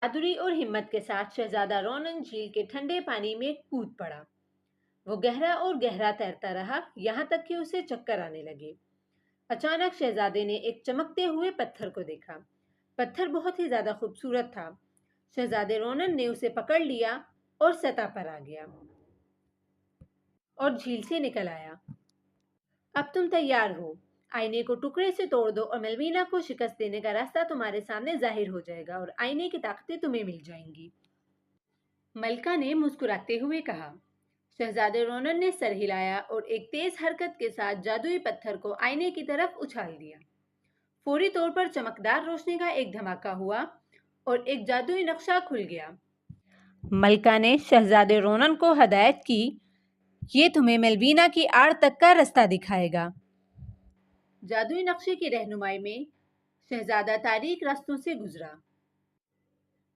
بہادری اور ہمت کے ساتھ شہزادہ رونن جھیل کے ٹھنڈے پانی میں کود پڑا۔ وہ گہرا اور گہرا تیرتا رہا یہاں تک کہ اسے چکر آنے لگے۔ اچانک شہزادے نے ایک چمکتے ہوئے پتھر کو دیکھا۔ پتھر بہت ہی زیادہ خوبصورت تھا۔ شہزادے رونن نے اسے پکڑ لیا اور سطح پر آ گیا اور جھیل سے نکل آیا۔ اب تم تیار ہو، آئینے کو ٹکڑے سے توڑ دو اور ملوینا کو شکست دینے کا راستہ تمہارے سامنے ظاہر ہو جائے گا اور آئینے کی طاقتیں تمہیں مل جائیں گی۔ ملکہ نے مسکراتے ہوئے کہا۔ شہزادے رونن نے سر ہلایا اور ایک تیز حرکت کے ساتھ جادوئی پتھر کو آئینے کی طرف اچھال دیا۔ فوری طور پر چمکدار روشنی کا ایک دھماکہ ہوا اور ایک جادوئی نقشہ کھل گیا۔ ملکہ نے شہزادے رونن کو ہدایت کی، یہ تمہیں ملوینا کی آڑ تک کا راستہ دکھائے گا۔ جادوئی نقشے کی رہنمائی میں شہزادہ تاریک راستوں سے گزرا۔